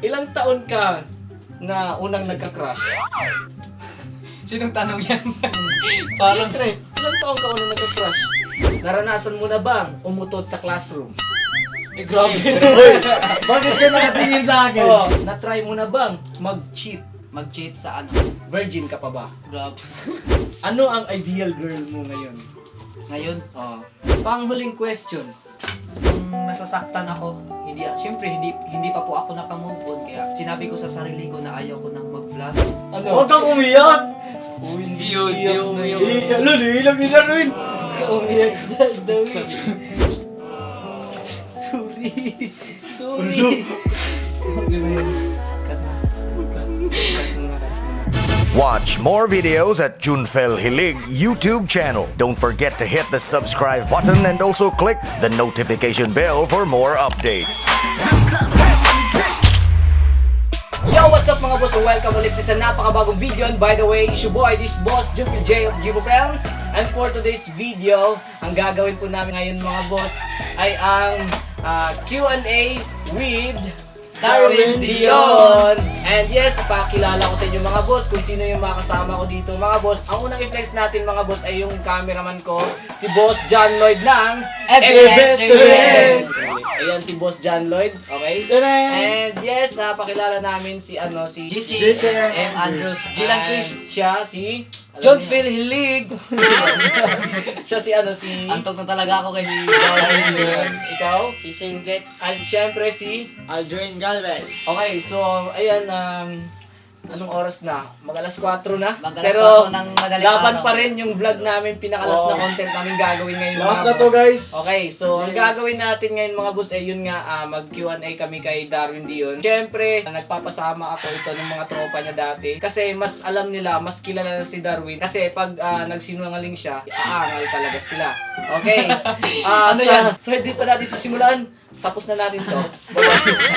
Ilang taon ka na unang nagka-crush? Sinong tanong yan? Parang ilang taon ka unang nagka-crush? Naranasan mo na bang umutot sa classroom? Eh, grabe. Bakit ka nakatingin sa akin? Oh, na-try mo na bang mag-cheat? Mag-cheat sa ano? Virgin ka pa ba? Grabe. Ano ang ideal girl mo ngayon? Ngayon, Oh. Panghuling question. kung nasasaktan ako, siyempre hindi pa po ako nakamove on. Kaya sinabi ko sa sarili ko na ayaw ko nang mag-vlog. Ano? Huwag kang umiyak! Hindi yun. Ano, nilang ni Darwin! Umiyak na daw eh. Sorry. Cut na. Cut muna. Watch more videos at Junfel Hilig YouTube channel. Don't forget to hit the subscribe button and also click the notification bell for more updates. Yo, what's up mga boss? Welcome ulit sa isang napakabagong video. And by the way, it's your boy, this boss, Junfel J of Jibo Films. And for today's video, ang gagawin po namin ngayon mga boss ay ang Q&A with Darwin Dion. And yes, ipakilala ko sa inyo mga boss kung sino yung mga kasama ko dito mga boss. Ang unang i-flex natin mga boss ay yung cameraman ko, si Boss John Lloyd ng FBS7. Ayan si Boss John Lloyd, okay? And yes, napakilala namin si JC M. Andrews. Dylan Chris. Siya si John Phil Hilig. Siya si Antok na talaga ako kay si Darwin Dion. Ikaw? Si Singlet. At syempre si Aldrin Galvez. okay, so ayan, anong oras na? Mag-alas 4 na. Mag-alas Pero 4 ng madaling laban araw. pa rin yung vlog namin, pinakalas na content namin gagawin ngayon Last mga na to boss. guys. Okay, so ang gagawin natin ngayon mga boss ay yun nga, mag Q&A kami kay Darwin Dion. Siyempre, nagpapasama ako ito ng mga tropa niya dati. Kasi mas alam nila, mas kilala na si Darwin. Kasi pag nagsinungaling siya, aangal talaga sila. Okay. Ano yan? So hindi pa natin sisimulan. Tapos na natin to.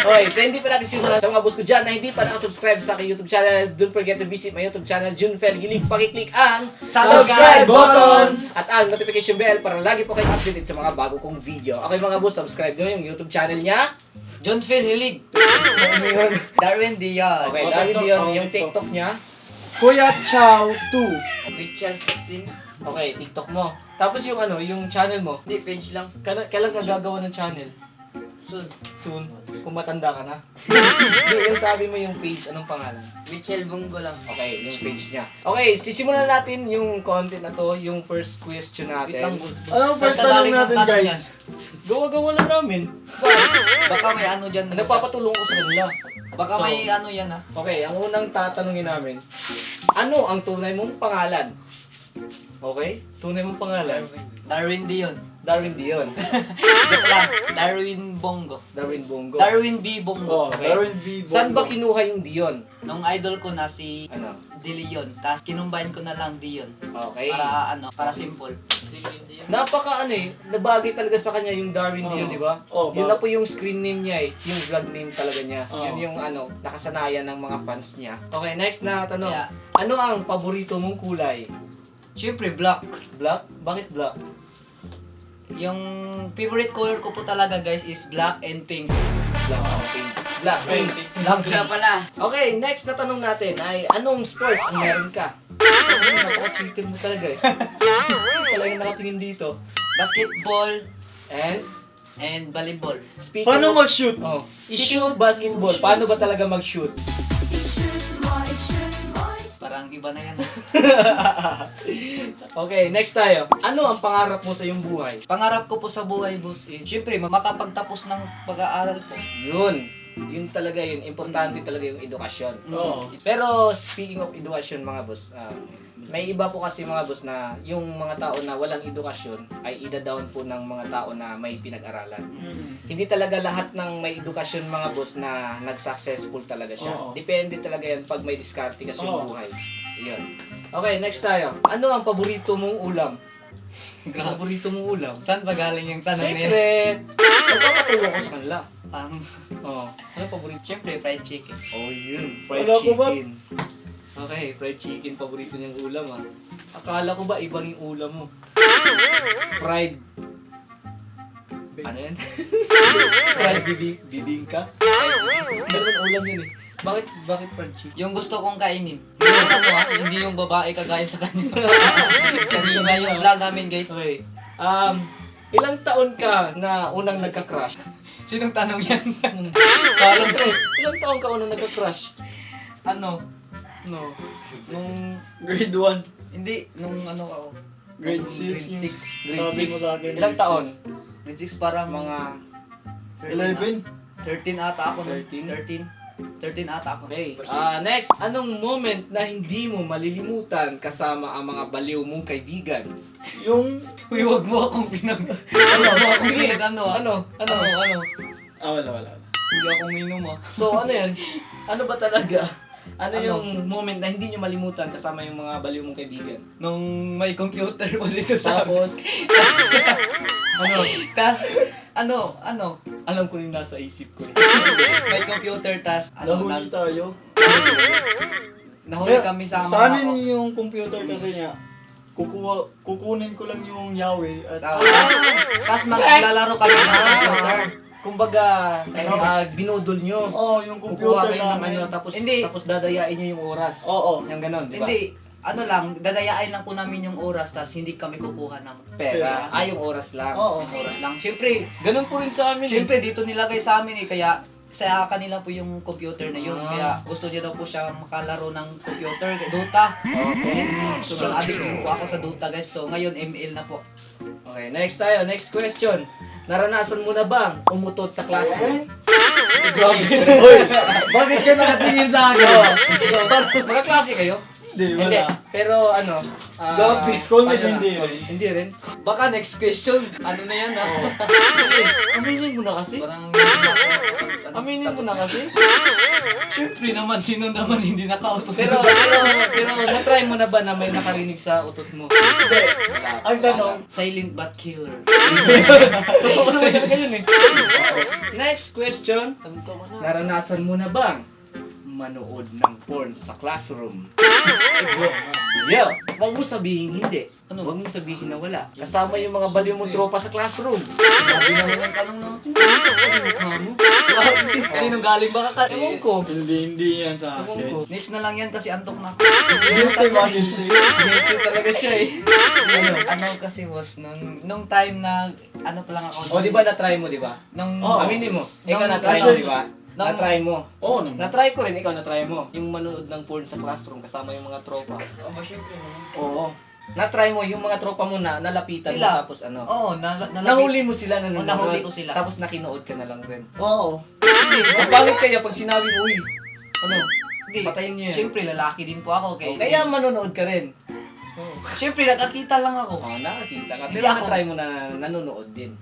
Okay, so hindi pa natin simulan. Sa mga boss ko dyan na hindi pa nakasubscribe sa aking YouTube channel, don't forget to visit my YouTube channel, Junfel Gilig. Pakiclick ang Subscribe button! at ang notification bell para lagi po kayo updated sa mga bago kong video. Okay mga boss, subscribe nyo yung YouTube channel niya. John Phil Hilig. Darwin Dion. Okay, Darwin Dion, yung TikTok niya. Kuya Chow 2. Richard 16. Okay, TikTok mo. Tapos yung yung channel mo. Hindi, page lang. Kailan ka gagawa ng channel? Soon. Soon? Kung matanda ka na? Hindi, yung sabi mo yung page, anong pangalan? Michelle Bongo lang. Okay, yung page niya. Okay, sisimulan natin yung content na to, yung first question Wait lang, natin. boss. Anong first Saan tanong galing ang natin tanong guys? yan? Gawa-gawa lang namin. Baka may ano dyan. Nagpapatulong ko sa kanila. Baka So, may ano yan ha. Okay, ang unang tatanungin namin, ano ang tunay mong pangalan? Okay? Tunay mong pangalan? Darwin Dion. Darwin Dion. Joke lang. Darwin Bongo. Darwin Bongo. Darwin B. Bongo. Oh, Okay. Darwin B. Bongo. Saan ba kinuha yung Dion? Nung idol ko na si Ano? De Leon. Tapos kinumbine ko na lang Dion. Okay. Para simple. Napaka nabagay talaga sa kanya yung Darwin Dion, di ba? Oh, Yun na po yung screen name niya yung vlog name talaga niya. Oh. Yun yung nakasanayan ng mga fans niya. Okay, next na tanong. Yeah. Ano ang paborito mong kulay? Siyempre, black. Black? Bakit black? Yung favorite color ko po talaga guys is black and pink. Black and pink. Black. Black na pala. Okay, next na tanong natin ay anong sports ang meron ka? Napaka-cheater mo talaga eh. Talagang nakatingin dito. Basketball And and volleyball. speaking Paano of, mag-shoot? speaking of basketball, paano ba talaga mag-shoot? Parang iba na yan. Okay, next tayo. Ano ang pangarap mo sa iyong buhay? Pangarap ko po sa buhay, boss, is siyempre makapagtapos ng pag-aaral ko. Yun. Yun talaga yun. Importante talaga yung edukasyon. Oo. Pero speaking of edukasyon mga boss, may iba po kasi mga boss na yung mga tao na walang edukasyon ay ida-down po ng mga tao na may pinag-aralan. Hindi talaga lahat ng may edukasyon mga boss na nag-successful talaga siya. Oo. Depende talaga yan pag may diskarte kasi yung Oo. buhay. Yun. Okay, next tayo. Ano ang paborito mong ulam? Paborito mong ulam? Saan ba galing yung tanong na yan? Secret! Magpapatulong ko sa kanila. Parang, Oh, ano paborito? siyempre, fried chicken. Oh, yun. Fried Wala ko ba? chicken. Okay, fried chicken. Paborito niyang ulam, ah. Akala ko ba ibang yung ulam mo? Fried... Ano yan? Fried bibingka? Fried Ano naman ulam yun eh. Bakit Frenchie? Yung gusto kong kainin. Yung ano hindi yung babae kagaya sa kanya. Kanina yung vlog namin guys. Okay. Ilang taon ka na unang nagka-crush? Sinong tanong yan? Parang ko eh. Ilang taon ka unang nagka-crush? ano? No. Nung, Grade 1. hindi, nung ano ako. Grade Grade 6. 6. Grade Sabi mo 6. sa akin. Ilang taon? Grade 6 parang Mga 11. 13 ata ako. 13? 13 ata ako. Okay. Next, anong moment na hindi mo malilimutan kasama ang mga baliw mong kaibigan? Yung... Uy, wag mo akong Sige, ano? Wala. Hindi ako uminom So, ano yan? Ano ba talaga? Ano yung moment na hindi nyo malimutan kasama yung mga baliw mong kaibigan? Nung may computer pa dito sa Tapos, ano? ano? Alam ko yung nasa isip ko. May computer tas Nahuli tayo. nahuli kami sa Sa mga amin yung computer kasi nga, kukunin ko lang yung Yawe at tas maglalaro kami ng computer. Kumbaga, binudol nyo. yung Kukuha computer kayo ng namin. ano, tapos Hindi. dadayain nyo yung oras. Oo. Yung ganon, di ba? Hindi, ano lang, dadayain lang po namin yung oras tas hindi kami kukuha ng Pera. Yung oras lang. Oo. oras lang. Siyempre, Ganon po rin sa amin. siyempre dito nilagay sa amin kaya sa kanila po yung computer na yun. Ah. Kaya gusto niya daw po siya makalaro ng computer, Dota. Okay. So, addict din po ako sa Dota guys. So, ngayon ML na po. Okay, next tayo. Next question. Naranasan mo na bang umutot sa classroom? Grabe. Hoy! Bakit ka nakatingin sa akin? Magkaklase kayo? Hindi, Hindi. wala. Pero ano? Grabe, school mate, paano na? hindi School- rin. Hindi rin. Baka next question, ano na yan Aminin mo na kasi. Parang Aminin mo na kasi. Siyempre naman, sino naman hindi nakauto? Pero na-try mo na ba na may nakarinig sa utot mo? Hindi. Ang tanong, Silent but killer. Totoo naman talaga yun eh. Next question. Ang tawa na. Naranasan mo na bang manood ng porn sa classroom? Yeah. Huwag mo sabihin hindi. Huwag mo sabihin na wala. Kasama yung mga baliw mong tropa sa classroom. Sabi naman ang tanong na. Kasi kaninong galing baka ka? Ewan ko. hindi yan sa Ewan akin. ko. Next na lang yan kasi antok na ako. Guilty ba? Guilty. Guilty talaga siya eh. Ano kasi boss, nung time na ano pa lang ako. O di ba na-try mo, di ba? Nung Aminin mo. Ikaw Nung- na-try mo, di ba? Nung- Na-try mo. Oo naman. Na-try ko rin, ikaw na-try mo. Yung manood ng porn sa classroom kasama yung mga tropa. Oo. Na-try mo yung mga tropa mo na nalapitan mo Sila. tapos ano. Oo, Nahuli mo sila na nanonood. nahuli ko sila. Tapos nakinood ka na lang rin. Oo. Ang pangit kaya pag sinabi mo, uy, ano, Hindi. patayin niyo yan. Siyempre lalaki din po ako Kaya manonood ka rin. Siyempre nakakita lang ako. Oo, nakakita ka. Hindi Pero ako. na-try mo na nanonood din.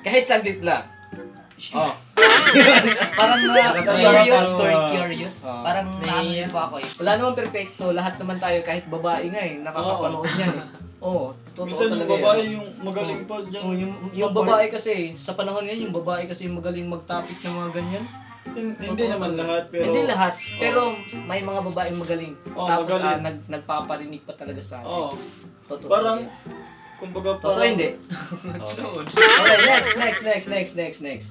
Kahit saglit lang. Oh. Parang curious or curious. Oo. Parang naano din po ako eh. Wala naman perfecto. Lahat naman tayo, kahit babae nga eh, nakakapanood niyan eh. Oo, totoo Minsan yung talaga babae yan. yung magaling pa dyan. Oo, yung babae kasi, sa panahon ngayon, yung babae kasi magaling mag-topic ng mga ganyan. Hindi naman lahat, pero... Hindi lahat, pero may mga babaeng magaling. Oo, Tapos magaling. nagpaparinig pa talaga sa atin. Oo. Totoo. Parang, talaga. kumbaga Totoo parang... hindi. Okay, next.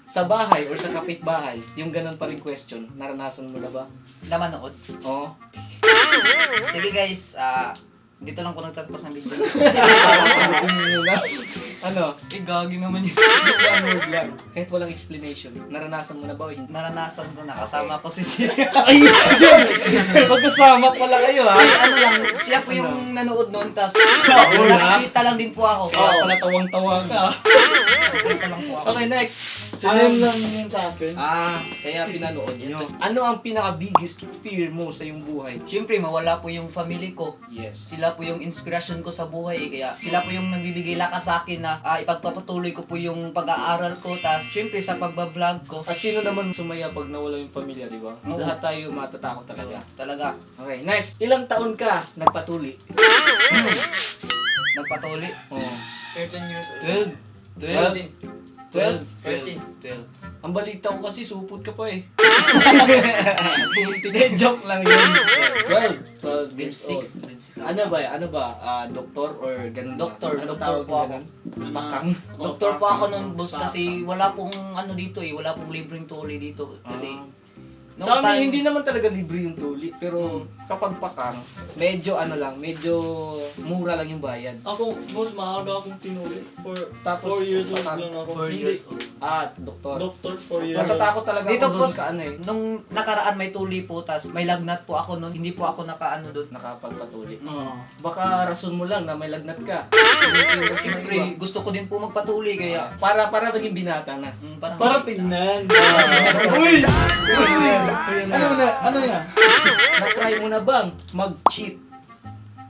Sa bahay or sa kapitbahay, yung ganun pa rin question, naranasan mo na ba? Na manood. Oo. Sige guys, dito lang po nagtatapos ng video. Sagutin mo muna. Ano? Gagi naman yun. One word lang. Kahit walang explanation. Naranasan mo na ba o hindi? Naranasan ko na kasama ko si siya. Ay! Magkasama pala kayo ha? Ano lang, siya po yung nanood noon, tas wala. nakikita lang din po ako. Kaya pala tawang-tawa ka. Nakikita lang po ako. Okay, next. Sinend lang yun sa akin. Kaya pinanood nyo. Ano ang pinaka-biggest fear mo sa iyong buhay? Siyempre, mawala po yung family ko. Yes. Sila po yung inspirasyon ko sa buhay kaya sila po yung nagbibigay lakas sa akin na ipagpapatuloy ko po yung pag-aaral ko tas syempre sa pagbablog ko. At sino naman sumaya pag nawala yung pamilya, di ba? Oo. Lahat tayo matatakot talaga. Talaga. Okay, next. Ilang taon ka nagpatuli? Nagpatuloy. Oo. 13 years old. 12. 12. Ang balita ko kasi supot ka pa eh. Joke lang yun. 12 Grade years old. 6. Ano ba? Doktor or ganun? Doktor, Ano doktor tawag po mo ako. ganun? Pakang. Doktor po ako nun, boss, kasi wala pong ano dito wala pong libreng tuli dito. Kasi, nung Sa amin, time- hindi naman talaga libre yung tuli. Pero kapag pakang, medyo medyo mura lang yung bayad. Ako, boss, maaga akong tinuli. Tapos, 4 years old patang- lang ako. 4 years old. Doktor. Doktor, 4 years old. Natatakot talaga Dito ako po, doon sa nung nakaraan may tuli po, tas may lagnat po ako nun, hindi po ako nakaano doon. nakapagpatuli. Oo. Baka rason mo lang na may lagnat ka. Siyempre, gusto ko din po magpatuli, kaya... Para maging binata na. Parang, Para tignan. Uy! Ano yan? Na-try mo na bang mag-cheat?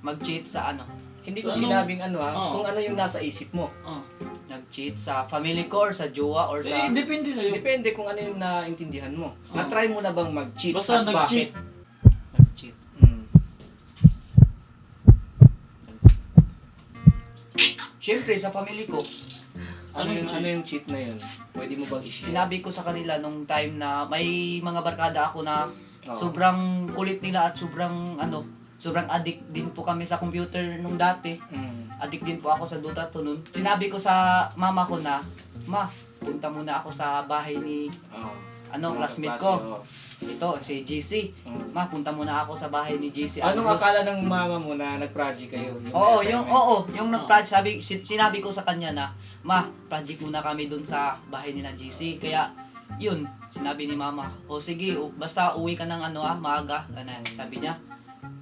mag-cheat sa ano? Hindi ko Ano? sinabing Oo. kung ano yung nasa isip mo. Nag-cheat sa family ko or sa jowa or sa... Depende sa'yo. Depende kung ano yung naintindihan mo. Na-try mo na bang mag-cheat? Basta At nag-cheat. bakit? Nag-cheat. Siyempre, sa family ko, Anong cheat? Ano yung cheat na yun? Pwede mo bang i-share? sinabi ko sa kanila nung time na may mga barkada ako na Oo. sobrang kulit nila at sobrang addict din po kami sa computer nung dati. Addict din po ako sa Dota 2 nun. Sinabi ko sa mama ko na, Ma, punta muna ako sa bahay ni classmate ko. Ito, si GC. Ma, punta muna ako sa bahay ni GC. Anong akala ng mama mo na nag-project kayo? Oo, assignment? yung nag-project, sinabi ko sa kanya na, Ma, project muna kami dun sa bahay nila GC. Kaya, yun, sinabi ni mama, o sige, basta uwi ka ng maaga. Sabi niya.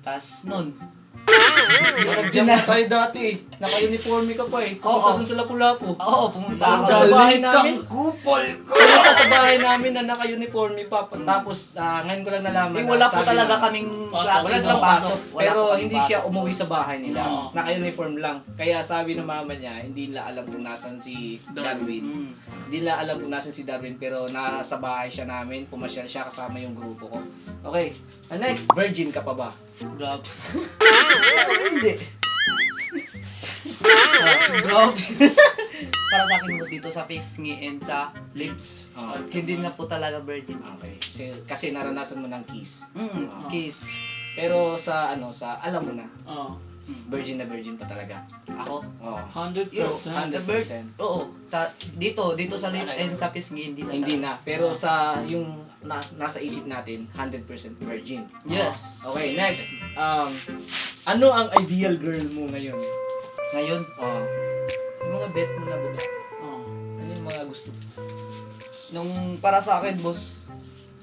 Tas nun, Nag-gym na tayo dati. Naka-uniforme ka pa eh. Pumunta Oo. dun sa Lapu-Lapu. pumunta ako Pumunta sa bahay namin. Kupol ko! Pumunta sa bahay namin na naka-uniforme pa. Tapos ngayon ko lang nalaman na wala po sabi talaga na- kaming klase Wala ng silang pasok. Wala Pero po kaming hindi siya pasok. umuwi sa bahay nila. Oo. Naka-uniform lang. Kaya sabi ng mama niya, hindi nila alam kung nasan si Darwin. Mm. Hindi nila alam kung nasan si Darwin pero nasa bahay siya namin. Pumasyal siya kasama yung grupo ko. Okay. Next, virgin ka pa ba? Grabe. Hindi. Grabe. Para sa akin, boss, dito sa face and sa lips, hindi na po talaga virgin. Okay. Kasi naranasan mo ng kiss. Kiss. Pero sa alam mo na, Oo. virgin na virgin pa talaga. Ako? Oo. 100%. Yo, 100%. Oo. Dito sa lips and sa pisngi, hindi na. Hindi na. Pero sa yung nasa isip natin, 100% virgin. Yes. Okay, next. Ano ang ideal girl mo ngayon? Ngayon, Yung mga bet mo na ba? Oo. Ano yung mga gusto? para sa akin, boss,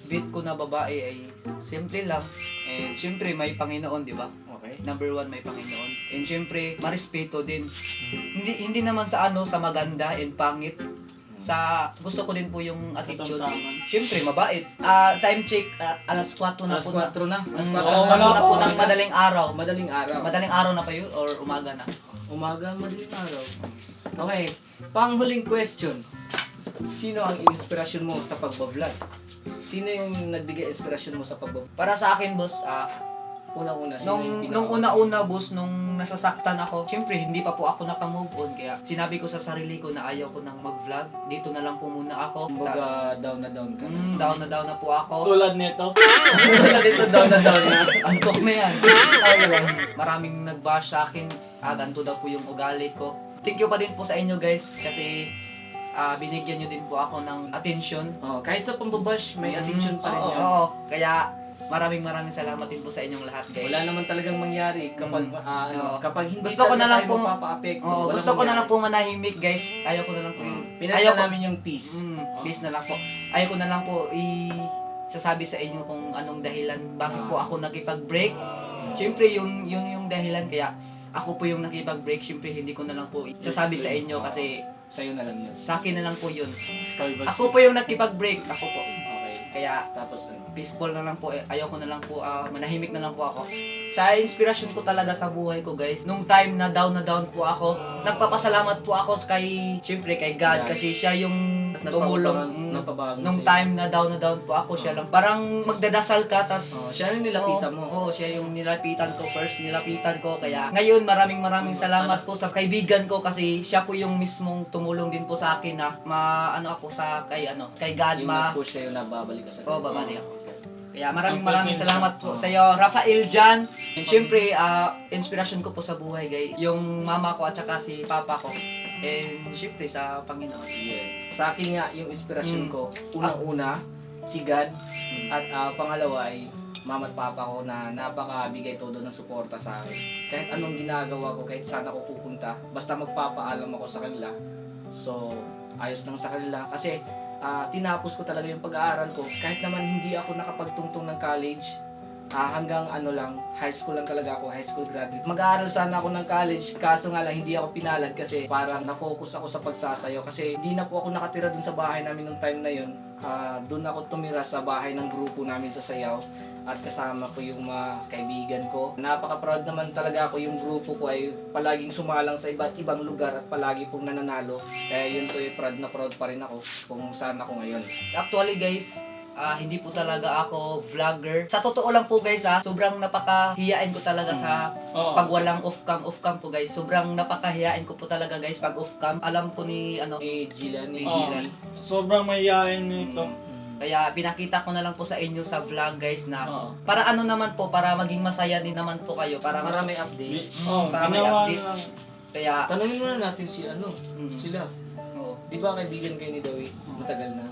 beat ko na babae ay simple lang. And syempre, may Panginoon, di ba? Okay. Number 1, may Panginoon. And syempre, marespeto din. Hindi naman sa sa maganda and pangit. Sa gusto ko din po yung attitude. Katamtaman. Syempre, mabait. Time check, alas 4 na Alas po 4 na. Alas 4 Alas 4 na po ng madaling araw. Madaling araw. Madaling araw na pa yun or umaga na? Umaga, madaling araw. Okay. Panghuling question. Sino ang inspirasyon mo sa pagbablog? Sino yung nagbigay inspirasyon mo sa pagbablog? Para sa akin, boss, Unang-una, sino yung nung una-una, boss, nung nasasaktan ako, syempre, hindi pa po ako nakamove on. Kaya sinabi ko sa sarili ko na ayaw ko nang mag-vlog. Dito na lang po muna ako. Kumbaga, down na down ka na. Down na po ako. Tulad nito. Dito, down na down na. Antok na yan. Okay lang. Maraming nag-bash sa akin. Ganito daw po yung ugali ko. Thank you pa din po sa inyo, guys. Kasi binigyan nyo din po ako ng attention. Kahit sa pambabash, may attention pa rin yan. Oo. Kaya maraming salamat din po sa inyong lahat, guys. Wala naman talagang mangyari kapag Oo. kapag hindi Gusto ko na lang tayo pong- mapapaapekto. Oo, walang gusto ko na lang mangyari. po manahimik, guys. Ayaw ko na lang po. Pinalitan namin yung peace. Please na lang po. Ayaw ko na lang po sasabi sa inyo kung anong dahilan bakit po ako nakipag-break. Siyempre, yung dahilan kaya ako po yung nakipag-break. Siyempre, hindi ko na lang po sasabi sa inyo kasi Sa'yo na lang yun. sa akin na lang po yun. Privacy. Ako po yung nakipag-break. Ako po. Okay. Kaya Tapos ano? peaceful na lang po. Ayaw ko na lang po, manahimik na lang po ako. Sa inspirasyon ko talaga sa buhay ko, guys. Nung time na down po ako, nagpapasalamat po ako syempre kay God kasi siya yung tumulong. Nagpabago Nung sa'yo. time na down po ako, siya lang. Parang magdadasal ka, tas Siya yung nilapitan mo. Oo, siya yung nilapitan ko first, Kaya ngayon, maraming salamat po sa kaibigan ko kasi siya po yung mismong tumulong din po sa akin na kay God Yung nag-push sa'yo na babalik ka sa Oo, babalik ako. Kaya maraming salamat po sa iyo, Rafael Jan. And syempre, inspirasyon ko po sa buhay, guys. Yung mama ko at saka si papa ko. And syempre sa Panginoon. Yeah. Sa akin nga, yung inspirasyon ko, unang-una, si God, at pangalawa ay mama at papa ko na napakabigay todo ng suporta sa akin. Kahit anong ginagawa ko, kahit saan ako pupunta, basta magpapaalam ako sa kanila. So, ayos lang sa kanila. Kasi, tinapos ko talaga yung pag-aaral ko. Kahit naman hindi ako nakapagtungtong ng college, hanggang high school lang talaga ako, high school graduate. Mag-aaral sana ako ng college, kaso nga lang hindi ako pinalad kasi parang na-focus ako sa pagsasayaw. Kasi hindi na po ako nakatira dun sa bahay namin nung time na yun. Doon ako tumira sa bahay ng grupo namin sa sayaw at kasama ko yung mga kaibigan ko. Napaka-proud naman talaga ako, yung grupo ko ay palaging sumalang sa iba't ibang lugar at palagi pong nananalo. Kaya yun po, proud na proud pa rin ako kung saan ako ngayon. Actually guys, hindi po talaga ako vlogger. Sa totoo lang po guys sobrang napakahiyain ko talaga sa pag walang off-cam po guys. Sobrang napakahiyain ko po talaga guys pag off-cam. Alam po ni Gillian, ni GC. Sobrang mayayain nito. Kaya pinakita ko na lang po sa inyo sa vlog guys na para ano naman po, para maging masaya din naman po kayo. Para mas may update. para may Ginawa update. lang. Kaya Tanungin muna natin sila. oo. Di ba kaibigan kayo ni Dawi? Matagal na.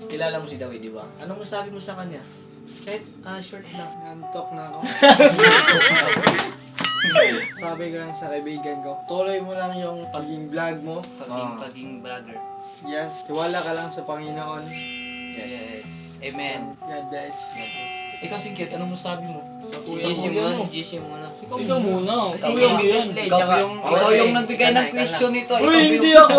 Kilala mo si Dawi, di ba? Anong masabi mo sa kanya? Kahit short lang. Nantok na ako. Sabi ko lang sa kaibigan ko, tuloy mo lang yung paging vlog mo. Paging vlogger. Yes, tiwala ka lang sa Panginoon. Yes. Amen. God bless. Ikaw, Singkit, anong masabi mo? Sa GC muna. Ikaw muna. Kasi Ikaw yung yan. ikaw yung nagbigay ng question nito. Ikaw Uy, yung- hindi ako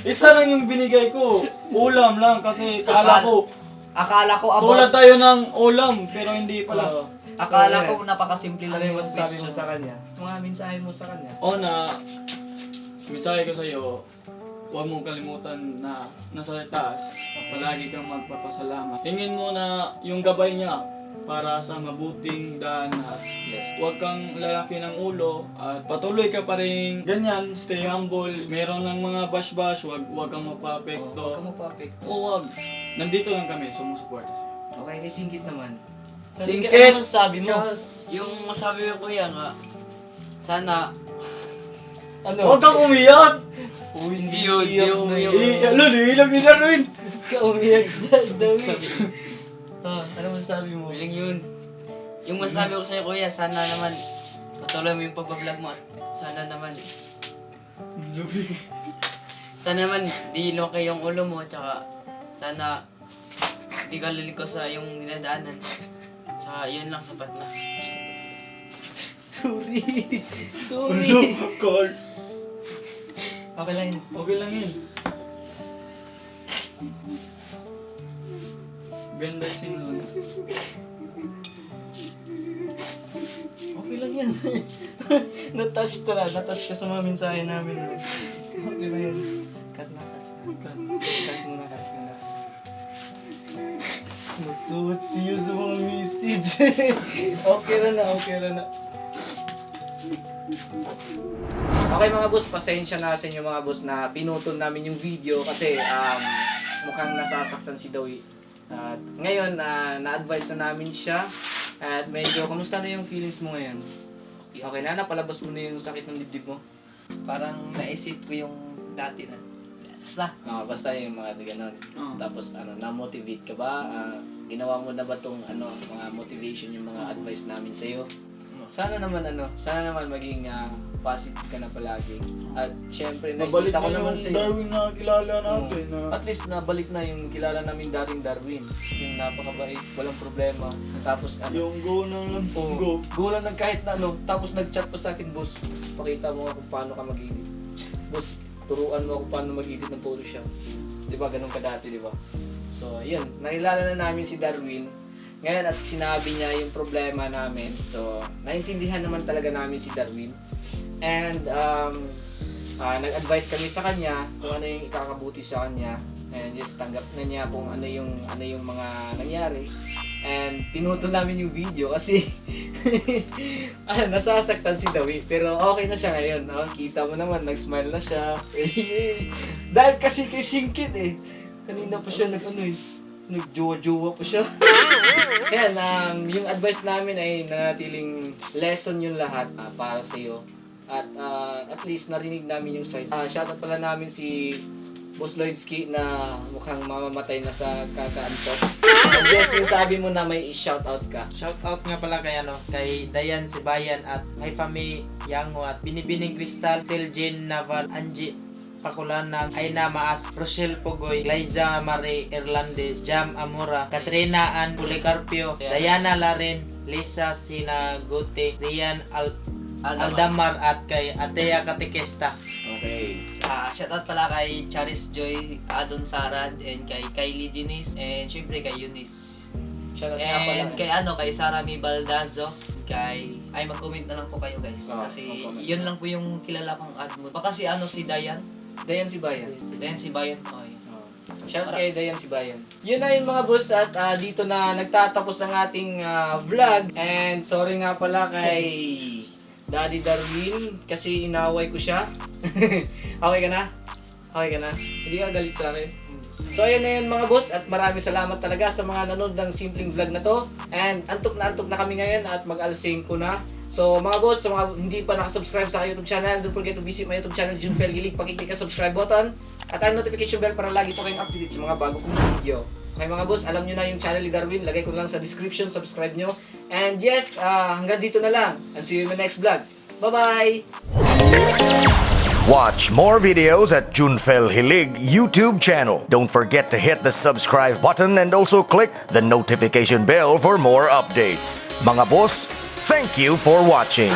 Isa lang yung binigay ko. Ulam lang kasi Akala ko tulad about, tayo ng ulam pero hindi pala. akala ko napakasimple Ano lang yung yung masasabi mo question. sa kanya? Mga mensahe mo sa kanya? Mensahe ko sa'yo, huwag mong kalimutan na nasa taas, palagi kang magpapasalamat. Hingin mo na yung gabay niya para sa mabuting daan lahat. Yes. Huwag kang lalaki ng ulo at patuloy ka pa rin ganyan, stay humble. Meron ng mga bash-bash, huwag kang mapapekto. Huwag ka magpa-pick. Huwag. Nandito lang kami, sumusuporta sa'yo. Okay, kay Singkit naman. Singkit! Ano masasabi mo? Kas- Yung masabi ko kuya nga, sana, Ano? Huwag kang umiyak! hindi yun, Ilang isa rin! ka umiyak, Dawi. Ano masasabi mo? Walang yun. Yung masabi ko sa'yo kuya, sana naman, patuloy mo yung pagbablog mo at sana naman, di lumaki yung ulo mo, tsaka sana, di ka liliko sa yung dinadaanan. Tsaka yun lang, sapat na. Sorry. Call. Okay lang yun. Okay lang yun. Ganda sinun. Okay lang yan. Natouch ka sa mga mensahe namin. Okay na yun. Cut muna. Natouch siya sa mga message. Okay na. Okay mga boss, pasensya na sa inyo mga boss na pinutol namin yung video kasi mukhang nasasaktan si Dawi. At ngayon, na-advise na namin siya at medyo, kamusta na yung feelings mo ngayon? Okay na, napalabas mo na yung sakit ng dibdib mo? Parang naisip ko yung dati na. Basta yung mga ganon. Tapos na-motivate ka ba? Ginawa mo na ba tong mga motivation yung mga advice namin sa iyo? Sana naman maging positive ka na palagi. At syempre Mabalik nakikita ko na naman yung sa iyo. Darwin na kilala natin. At least nabalik na yung kilala namin dating Darwin. Yung napakabait, walang problema. Tapos Yung go na lang. Go. Go lang ng kahit na tapos nag-chat pa sa akin, boss. Pakita mo nga kung paano ka mag-edit. Boss, turuan mo kung paano mag-edit ng Photoshop. 'Di ba ganun ka dati, 'di ba? So, yun, nakilala na namin si Darwin. Ngayon at sinabi niya yung problema namin. So, naintindihan naman talaga namin si Darwin. And nag-advise kami sa kanya kung ano yung ikakabuti sa kanya. And just tanggap na niya kung ano yung mga nangyari. And pinutol namin yung video kasi nasasaktan si Dawi. Pero okay na siya ngayon. Kita mo naman, nag-smile na siya. Dahil kasi kay Singkit kanina pa siya nagjowa-jowa pa siya. Kaya yung advice namin ay nanatiling lesson yung lahat para sa iyo. At least narinig namin yung side. Shoutout pala namin si Boss Lloydski na mukhang mamamatay na sa kakaantok. And yes, yung sabi mo na may shoutout ka. Shoutout nga pala kay Dayan Sibayan at kay Fami Yango at Binibining Crystal, Tiljin Naval, Angie Pakulanang, Aina Maas, Rochelle Pugoy, Liza Marie Irlandes, Jam Amora, Katrina Ann Policarpio, Diana Larin, Lisa Sinagote, Rian Aldamar at kay Atea Katikesta. Okay. Shoutout pala kay Charis Joy, Adon Sarad, and kay Kylie Denise, and syempre kay Eunice. Shoutout nga pala. And kay Sara Mi Baldazo, mag-comment na lang po kayo guys. Kasi mag-comment. yun lang po yung kilala kong admod. Baka si si Dayan. Dayan Sibayan. Dayan Sibayan. Oh, yun. Shoutout kay Dayan Sibayan. Yun na yung mga boss at dito na nagtatapos ang ating vlog. And sorry nga pala kay Daddy Darwin kasi inaway ko siya. Okay ka na? Okay ka na? Hindi ka galit sa akin? So ayun na yun mga boss at maraming salamat talaga sa mga nanood ng simpleng vlog na to. And antok na kami ngayon at mag-alas 5 na. So mga boss, sa mga hindi pa nakasubscribe sa YouTube channel, don't forget to visit my YouTube channel, Junfel Gilig. Pakiclick ang subscribe button at ang notification bell para lagi po kayong updated sa mga bago kong video. Okay mga boss, alam nyo na yung channel ni Darwin, lagay ko lang sa description, subscribe nyo. And yes, hanggang dito na lang. And see you in my next vlog. Bye-bye! Watch more videos at Junfel Hilig YouTube channel. Don't forget to hit the subscribe button and also click the notification bell for more updates. Mga boss, thank you for watching.